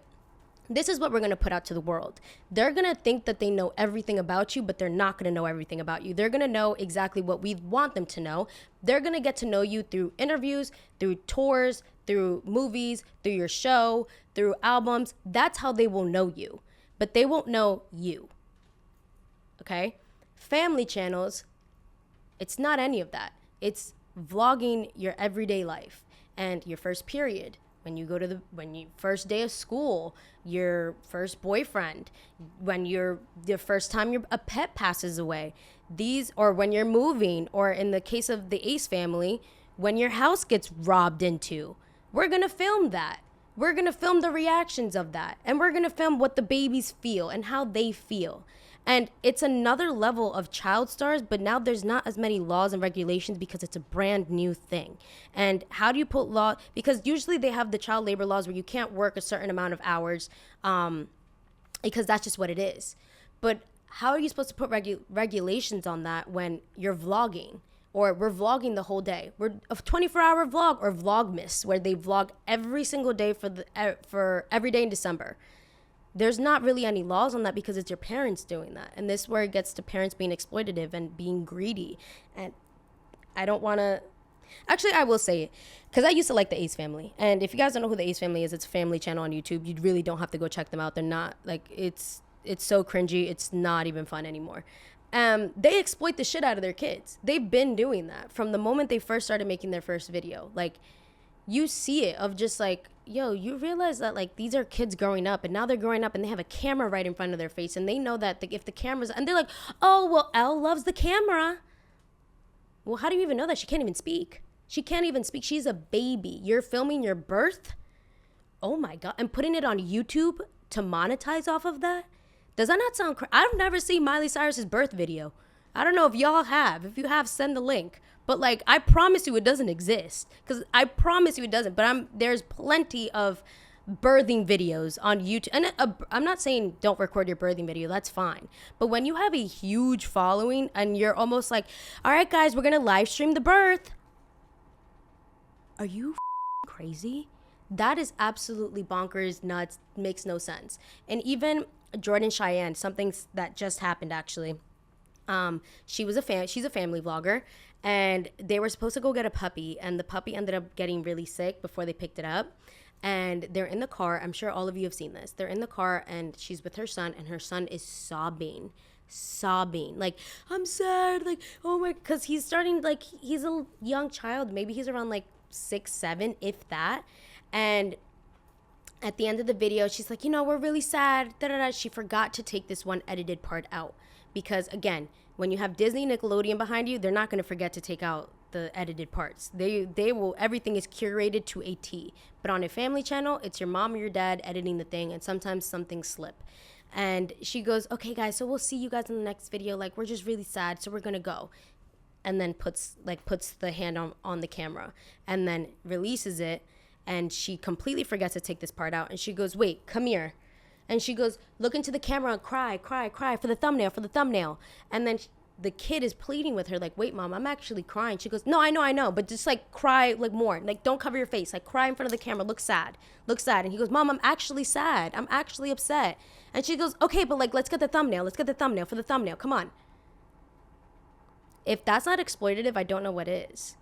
this is what we're going to put out to the world. They're going to think that they know everything about you, but they're not going to know everything about you. They're going to know exactly what we want them to know. They're going to get to know you through interviews, through tours, through movies, through your show, through albums. That's how they will know you, but they won't know you. Okay? Family channels, it's not any of that. It's vlogging your everyday life and your first period. When you first day of school, your first boyfriend, when the first time a pet passes away, or when you're moving, or in the case of the Ace family, when your house gets robbed into, we're gonna film that. We're gonna film the reactions of that, and we're gonna film what the babies feel and how they feel. And it's another level of child stars, but now there's not as many laws and regulations because it's a brand new thing. And how do you put law? Because usually they have the child labor laws where you can't work a certain amount of hours because that's just what it is. But how are you supposed to put regulations on that when you're vlogging? Or we're vlogging the whole day. We're a 24-hour vlog or Vlogmas, where they vlog every single day for every day in December. There's not really any laws on that because it's your parents doing that. And this is where it gets to parents being exploitative and being greedy. And I don't want to... Actually, I will say it because I used to like the Ace family. And if you guys don't know who the Ace family is, it's a family channel on YouTube. You really don't have to go check them out. They're not... like, it's so cringy. It's not even fun anymore. They exploit the shit out of their kids. They've been doing that from the moment they first started making their first video. Like, you see it of just like... yo, you realize that like these are kids growing up and now they're growing up and they have a camera right in front of their face and they know that if the camera's, and they're like, oh, well, Elle loves the camera. Well, how do you even know that? She can't even speak. She can't even speak. She's a baby. You're filming your birth? Oh my God. And putting it on YouTube to monetize off of that? Does that not sound I've never seen Miley Cyrus's birth video. I don't know if y'all have. If you have, send the link. But like, I promise you it doesn't exist. Because I promise you it doesn't. But there's plenty of birthing videos on YouTube. And I'm not saying don't record your birthing video. That's fine. But when you have a huge following and you're almost like, all right, guys, we're going to live stream the birth. Are you crazy? That is absolutely bonkers, nuts, makes no sense. And even Jordan Cheyenne, something that just happened actually. She's a family vlogger, and they were supposed to go get a puppy, and the puppy ended up getting really sick before they picked it up. And they're in the car. I'm sure all of you have seen this. They're in the car, and she's with her son, and her son is sobbing, like, I'm sad, like, oh my, because he's starting, like, he's a young child, maybe he's around like 6-7, if that. And at the end of the video, she's like, we're really sad, She forgot to take this one edited part out, because again, when you have Disney, Nickelodeon behind you, they're not going to forget to take out the edited parts. They will, everything is curated to a T. But on a family channel, it's your mom or your dad editing the thing, and sometimes some things slip. And she goes, okay guys, so we'll see you guys in the next video, like, we're just really sad, so we're gonna go. And then puts the hand on the camera, and then releases it, and she completely forgets to take this part out, and she goes, wait, come here. And she goes, look into the camera and cry for the thumbnail. And then the kid is pleading with her, like, wait, mom, I'm actually crying. She goes, no, I know, but just, like, cry, like, more. Like, don't cover your face. Like, cry in front of the camera. Look sad. And he goes, mom, I'm actually sad. I'm actually upset. And she goes, okay, but, like, let's get the thumbnail. For the thumbnail. Come on. If that's not exploitative, I don't know what is.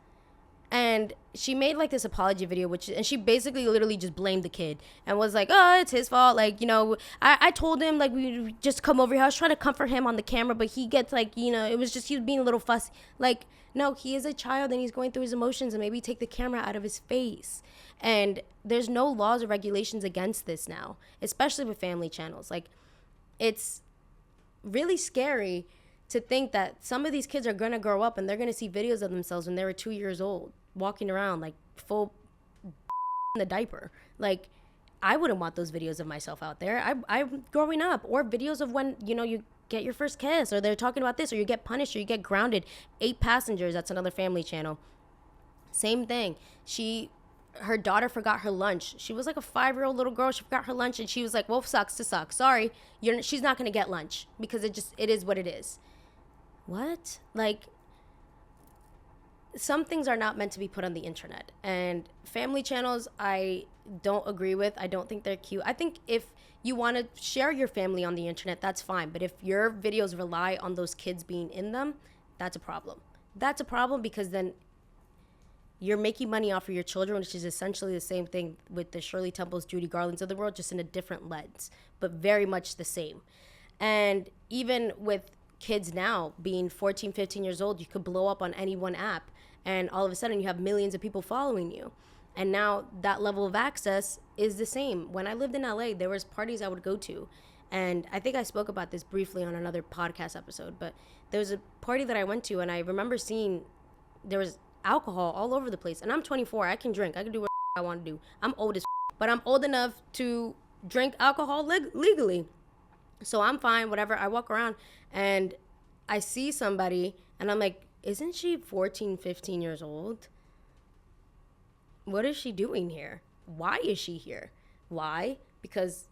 And she made, like, this apology video, and she basically literally just blamed the kid and was like, oh, it's his fault. Like, I told him, like, we just come over here. I was trying to comfort him on the camera, but he gets, like, it was just, he was being a little fussy. Like, no, he is a child and he's going through his emotions, and maybe take the camera out of his face. And there's no laws or regulations against this now, especially with family channels. Like, it's really scary to think that some of these kids are going to grow up and they're going to see videos of themselves when they were 2 years old, walking around like full in the diaper. Like, I wouldn't want those videos of myself out there. I'm growing up, or videos of when, you get your first kiss, or they're talking about this, or you get punished, or you get grounded. 8 Passengers, that's another family channel. Same thing. Her daughter forgot her lunch. She was like a 5-year-old little girl. She forgot her lunch, and she was like, well, sucks to suck. Sorry, she's not going to get lunch, because it is what it is. What? Like, some things are not meant to be put on the internet. And family channels, I don't agree with. I don't think they're cute. I think if you want to share your family on the internet, that's fine. But if your videos rely on those kids being in them, that's a problem. That's a problem, because then you're making money off of your children, which is essentially the same thing with the Shirley Temples, Judy Garlands of the world, just in a different lens, but very much the same. And even with kids now being 14, 15 years old, you could blow up on any one app, and all of a sudden you have millions of people following you. And now that level of access is the same. When I lived in LA, there was parties I would go to, and I think I spoke about this briefly on another podcast episode, but there was a party that I went to, and I remember seeing there was alcohol all over the place. And I'm 24. I can drink. I can do what I want to do. I'm old as but I'm old enough to drink alcohol legally. So I'm fine, whatever. I walk around and I see somebody and I'm like, isn't she 14, 15 years old? What is she doing here? Why is she here? Why? Because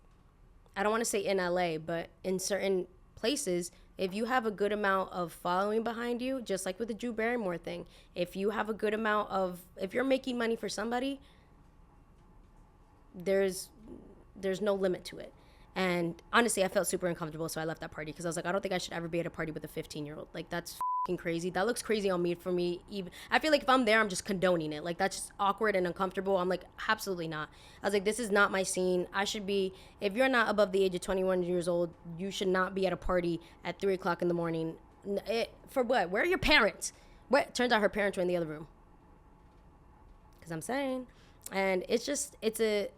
I don't want to say in LA, but in certain places, if you have a good amount of following behind you, just like with the Drew Barrymore thing, if you have a good amount of, if you're making money for somebody, there's no limit to it. And honestly, I felt super uncomfortable, so I left that party because I was like, I don't think I should ever be at a party with a 15-year-old. Like, that's fucking crazy. That looks crazy on me. For me, even I feel like if I'm there, I'm just condoning it. Like, that's just awkward and uncomfortable. I'm like, absolutely not. I was like, this is not my scene. I should be, if you're not above the age of 21 years old, you should not be at a party at 3 o'clock in the morning. For what? Where are your parents? What? Turns out her parents were in the other room. Because I'm saying. And it's just, it's a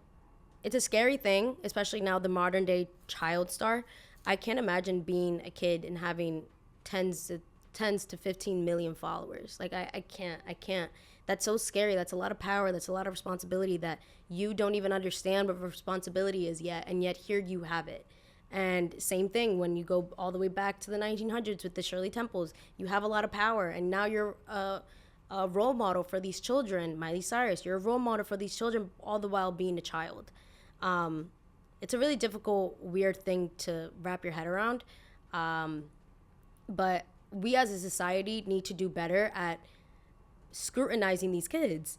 scary thing, especially now, the modern day child star. I can't imagine being a kid and having tens to 15 million followers. Like, I can't. That's so scary. That's a lot of power. That's a lot of responsibility that you don't even understand what responsibility is yet. And yet here you have it. And same thing when you go all the way back to the 1900s with the Shirley Temples. You have a lot of power. And now you're a role model for these children. Miley Cyrus, you're a role model for these children, all the while being a child. It's a really difficult, weird thing to wrap your head around. But we as a society need to do better at scrutinizing these kids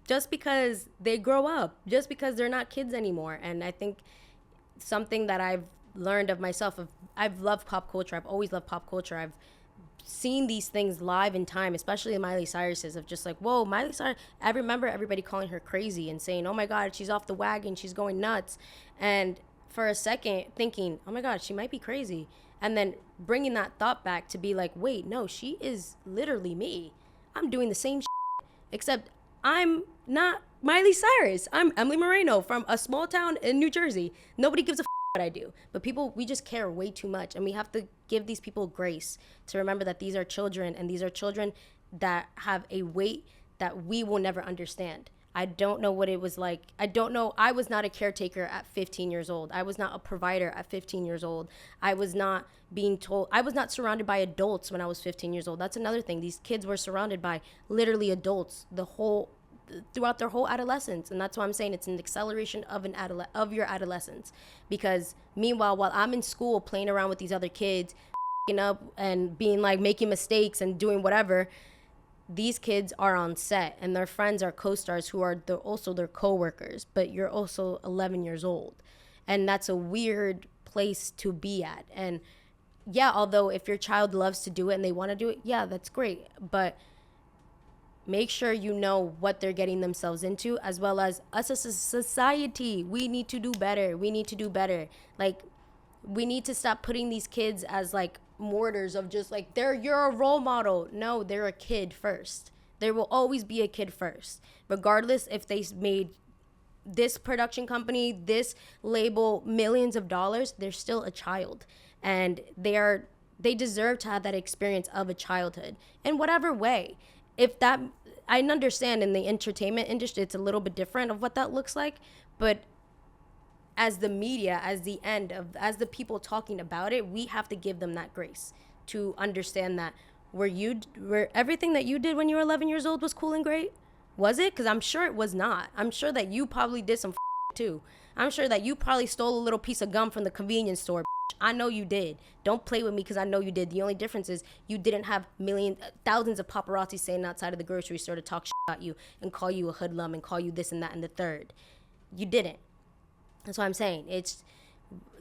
just because they grow up, just because they're not kids anymore. And I think something that I've learned of myself, I've loved pop culture. I've always loved pop culture. I've seeing these things live in time, especially Miley Cyrus's, of just like, whoa, Miley Cyrus. I remember everybody calling her crazy and saying, oh my God, she's off the wagon, she's going nuts. And for a second thinking, oh my God, she might be crazy. And then bringing that thought back to be like, wait, no, she is literally me. I'm doing the same shit, except I'm not Miley Cyrus. I'm Emely Moreno from a small town in New Jersey. Nobody gives a what I do. But people, we just care way too much. And we have to give these people grace to remember that these are children, and these are children that have a weight that we will never understand. I don't know what it was like. I don't know. I was not a caretaker at 15 years old. I was not a provider at 15 years old. I was not being told. I was not surrounded by adults when I was 15 years old. That's another thing. These kids were surrounded by literally adults throughout their whole adolescence. And that's why I'm saying it's an acceleration of your adolescence. Because meanwhile, while I'm in school playing around with these other kids, up and being like making mistakes and doing whatever, these kids are on set and their friends are co-stars who are also their co-workers, but you're also 11 years old. And that's a weird place to be at. And yeah, although if your child loves to do it and they want to do it, yeah, that's great. But make sure you know what they're getting themselves into, as well as us as a society. We need to do better. We need to do better. Like, we need to stop putting these kids as like mortars of just like, you're a role model. No, they're a kid first. There will always be a kid first. Regardless if they made this production company, this label millions of dollars, they're still a child. And they deserve to have that experience of a childhood in whatever way. I understand in the entertainment industry, it's a little bit different of what that looks like, but as the media, as the people talking about it, we have to give them that grace to understand that where everything that you did when you were 11 years old was cool and great. Was it? Because I'm sure it was not. I'm sure that you probably did some too. I'm sure that you probably stole a little piece of gum from the convenience store. I know you did. Don't play with me because I know you did. The only difference is you didn't have thousands of paparazzi standing outside of the grocery store to talk about you and call you a hoodlum and call you this and that and the third. You didn't. That's what I'm saying.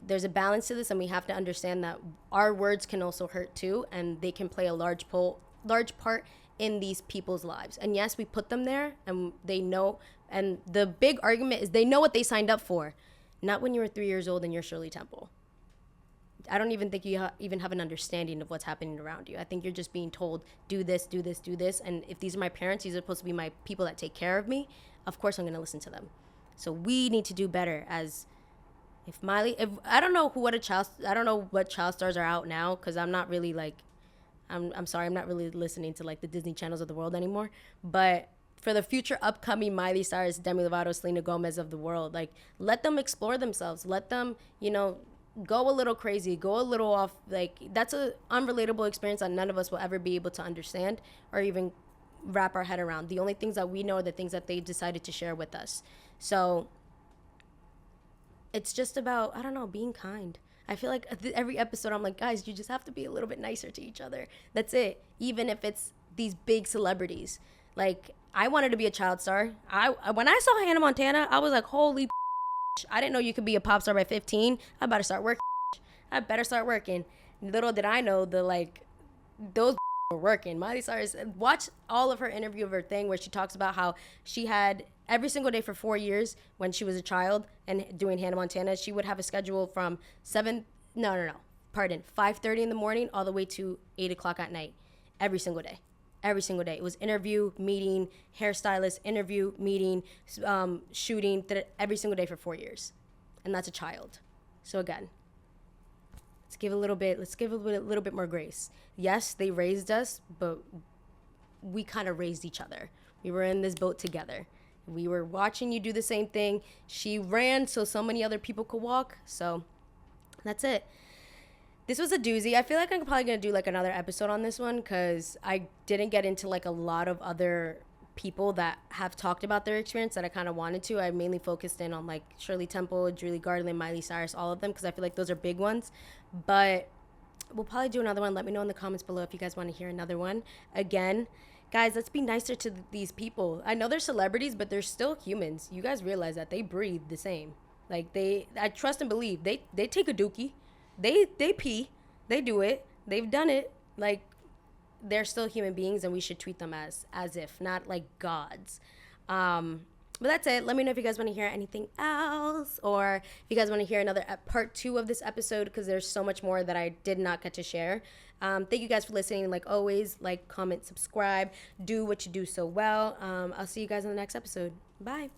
There's a balance to this, and we have to understand that our words can also hurt too, and they can play a large part in these people's lives. And yes, we put them there, and they know. And the big argument is they know what they signed up for. Not when you were 3 years old and you're Shirley Temple. I don't even think you even have an understanding of what's happening around you. I think you're just being told, do this, do this, do this. And if these are my parents, these are supposed to be my people that take care of me, of course I'm going to listen to them. So we need to do better. As if I don't know what child stars are out now, because I'm not really like, I'm sorry, I'm not really listening to like the Disney channels of the world anymore. But for the future upcoming Miley Cyrus, Demi Lovato, Selena Gomez of the world, like, let them explore themselves. Let them, go a little crazy, go a little off. Like, that's a unrelatable experience that none of us will ever be able to understand or even wrap our head around. The only things that we know are the things that they decided to share with us. So it's just about, I don't know, being kind. I feel like every episode I'm like, guys, you just have to be a little bit nicer to each other. That's it. Even if it's these big celebrities. Like, I wanted to be a child star. When I saw Hannah Montana, I was like, holy I didn't know you could be a pop star by 15. I better start working. Little did I know those were working. Miley Cyrus, watch all of her interview of her thing where she talks about how she had every single day for 4 years when she was a child and doing Hannah Montana, she would have a schedule from 5:30 in the morning all the way to 8 o'clock at night, every single day. Every single day. It was interview, meeting, hairstylist, interview, meeting, shooting, did it every single day for 4 years. And that's a child. So again, let's give a little bit more grace. Yes, they raised us, but we kind of raised each other. We were in this boat together. We were watching you do the same thing. She ran so many other people could walk. So that's it. This was a doozy. I feel like I'm probably going to do like another episode on this one because I didn't get into like a lot of other people that have talked about their experience that I kind of wanted to. I mainly focused in on like Shirley Temple, Julie Garland, Miley Cyrus, all of them, because I feel like those are big ones. But we'll probably do another one. Let me know in the comments below if you guys want to hear another one. Again, guys, let's be nicer to these people. I know they're celebrities, but they're still humans. You guys realize that they breathe the same. Like, I trust and believe. They take a dookie. They pee. They do it. They've done it. Like, they're still human beings, and we should treat them as if, not like gods. But that's it. Let me know if you guys want to hear anything else, or if you guys want to hear another part 2 of this episode, because there's so much more that I did not get to share. Thank you guys for listening. Like always, like, comment, subscribe, do what you do so well. I'll see you guys in the next episode. Bye.